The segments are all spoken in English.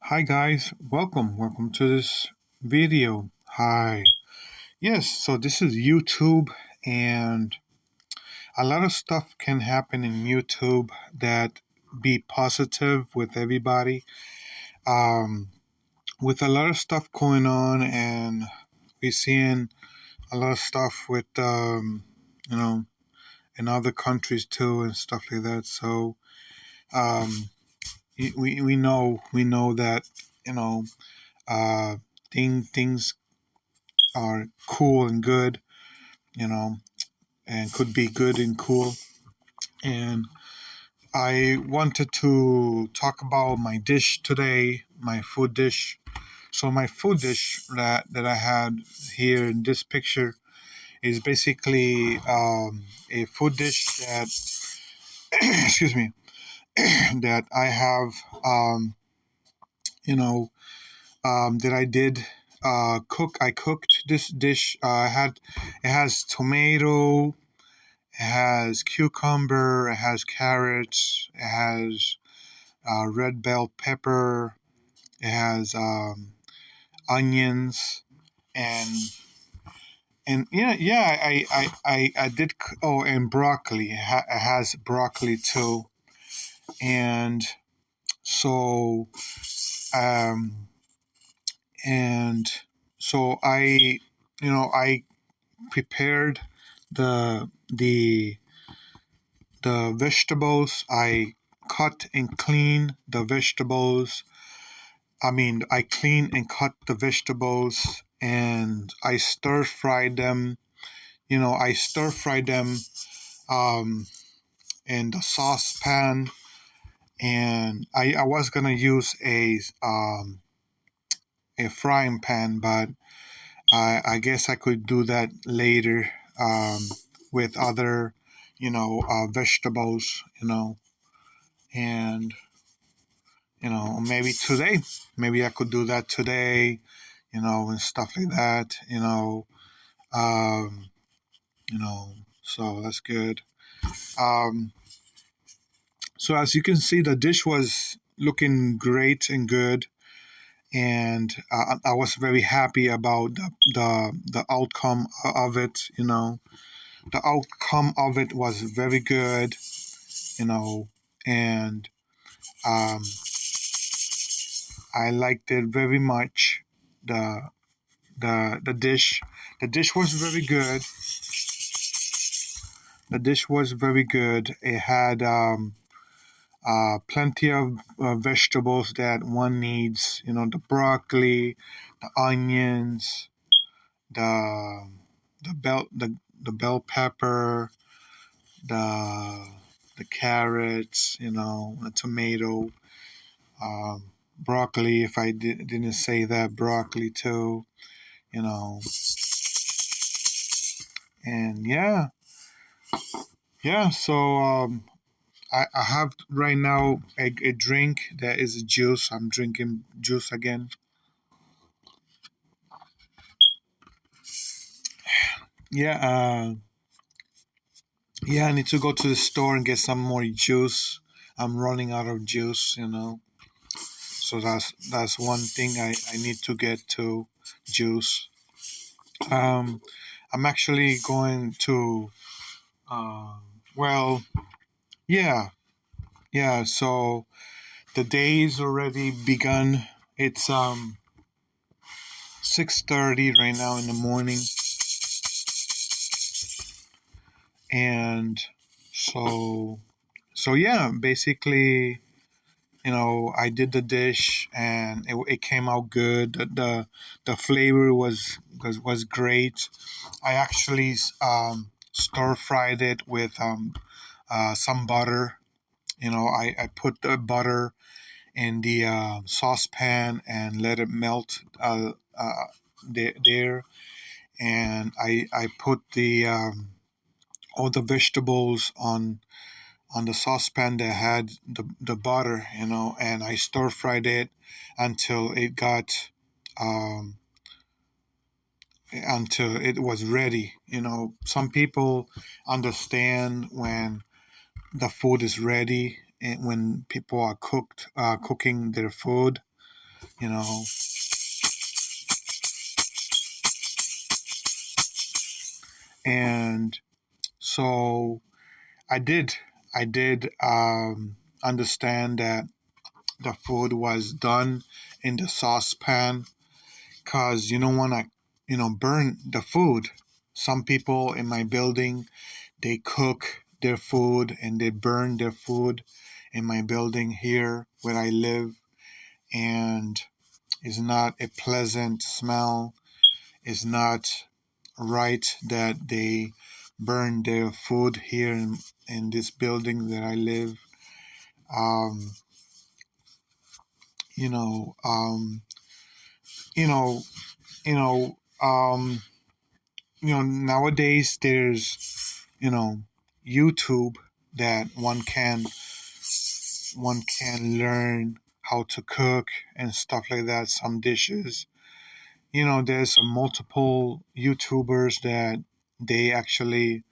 Hi guys, welcome to this video. Hi. Yes, so this is YouTube and a lot of stuff can happen in YouTube that be positive with everybody. Um with a lot of stuff going on and we seeing a lot of stuff with you know in other countries too and stuff like that. So um we know that you know uh things are cool and good, you know, and could be good and cool. And I wanted to talk about my dish today, my food dish. So my food dish that I had here in this picture is basically a food dish that excuse me that I have you know that I did cook. I cooked this dish. It has tomato. It has cucumber, it has carrots, it has red bell pepper, it has onions, and I did. Oh, and broccoli. It has broccoli too, and so um, and so I prepared the the vegetables. I cut and clean the vegetables. I clean and cut the vegetables and I stir fry them. I stir fry them um, in the saucepan. And I was gonna use a frying pan, but I guess I could do that later with other vegetables. And maybe today, maybe I could do that today, and stuff like that, um, so that's good. Um, so as you can see, the dish was looking great and good, and I was very happy about the outcome of it. The outcome of it was very good, and um, I liked it very much. The the dish. The dish was very good. The dish was very good. It had plenty of vegetables that one needs. The broccoli, the onions, the the bell pepper, the the carrots. The tomato, broccoli. If I didn't say that, broccoli too. You know, and yeah. So I have right now a drink that is juice. I'm drinking juice again. Yeah, yeah. I need to go to the store and get some more juice. I'm running out of juice. So that's one thing I need to get to juice. Um, I'm actually going to. Uh, well, yeah, yeah. So the day's already begun. It's 6:30 right now in the morning, and so yeah, basically, I did the dish and it came out good. The flavor was great. I actually stir fried it with some butter. I put the butter in the saucepan and let it melt there, and I put the all the vegetables on the saucepan that had the butter, and I stir fried it until it got um, was ready. Some people understand the food is ready, and when people are cooking their food, you know. And so I did I did understand that the food was done in the saucepan, because you don't want to, burn the food. Some people in my building, they cook their food and they burn their food in my building here where I live, and it's not a pleasant smell. It's not right that they burn their food here in this building that I live. Um, you know, you know, you know, nowadays there's, YouTube, that one can learn how to cook and stuff like that. Some dishes, there's multiple YouTubers that they actually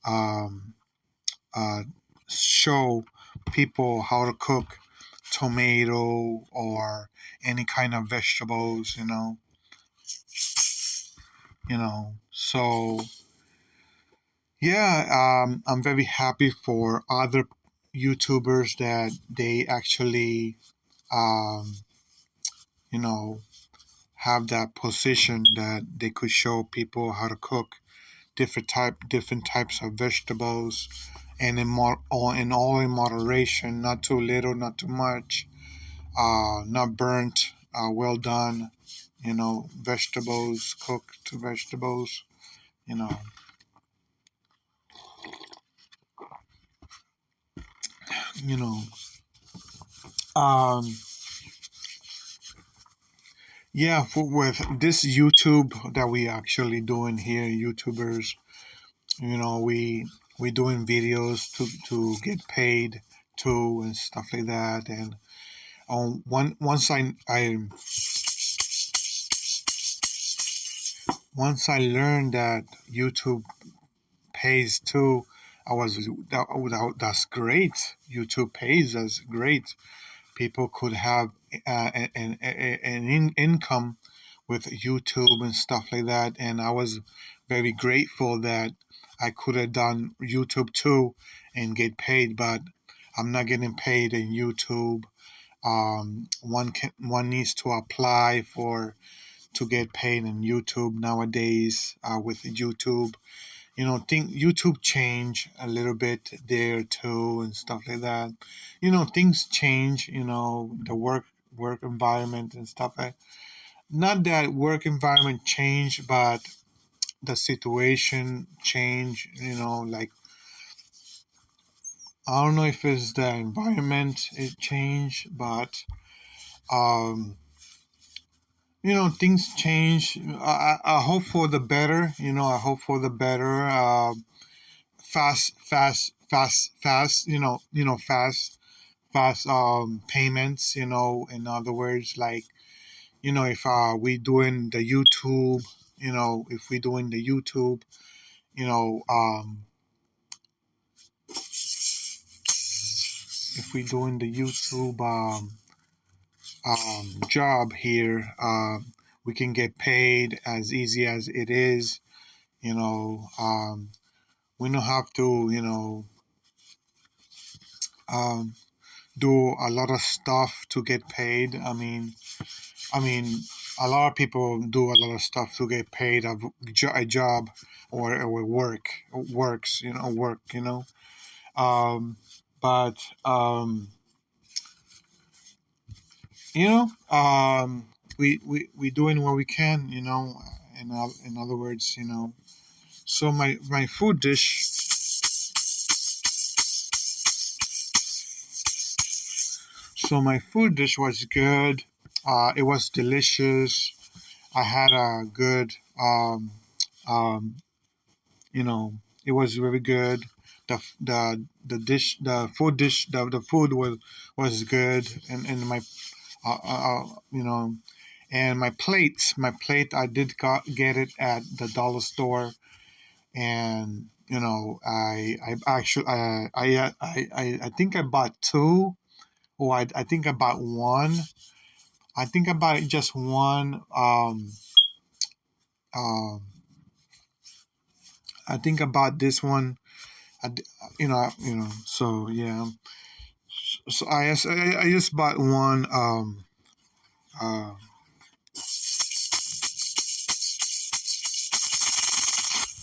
um, uh, show people how to cook tomato or any kind of vegetables, so yeah, I'm very happy for other YouTubers that they actually, um, you know, have that position that they could show people how to cook different types of vegetables, and all in moderation, not too little, not too much, not burnt, well done, vegetables, cooked vegetables, you know. you know. Um, yeah, with this YouTube that we actually doing here, YouTubers, we doing videos to get paid too and stuff like that. And once I learned that YouTube pays too, I was that's great. YouTube pays, that's great. People could have an income with YouTube and stuff like that. And I was very grateful that I could have done YouTube too and get paid, but I'm not getting paid in YouTube. One needs to apply for to get paid in YouTube nowadays, with YouTube. Think YouTube change a little bit there too and stuff like that. Things change. The work environment and stuff like. Not that work environment change, but the situation change. Like, I don't know if it's the environment it changed, but um, things change. I hope for the better. I hope for the better. Fast. Fast payments. In other words, like, if we doing the YouTube, if we doing the YouTube, you know, um, if we doing the YouTube job here, we can get paid as easy as it is. We don't have to, um, do a lot of stuff to get paid. I mean, a lot of people do a lot of stuff to get paid a job, or works, work, um, but you know, we doing what we can, in other words, So my food dish, was good. It was delicious. I had a good, um, it was very good. The dish, the food dish, the food was good, and my, uh, uh, uh, you know, and my plate, I did get it at the dollar store, and you know, I actually I think I bought two, or I think I bought one. I think I bought just one. Um, I think I bought this one. So yeah. So I just bought one. Uh,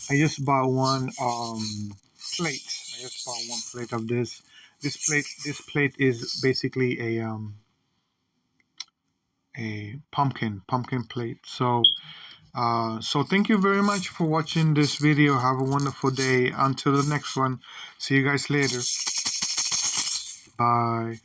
I just bought one plate. I just bought one plate of this. This plate is basically a pumpkin plate. So thank you very much for watching this video. Have a wonderful day. Until the next one. See you guys later. Bye.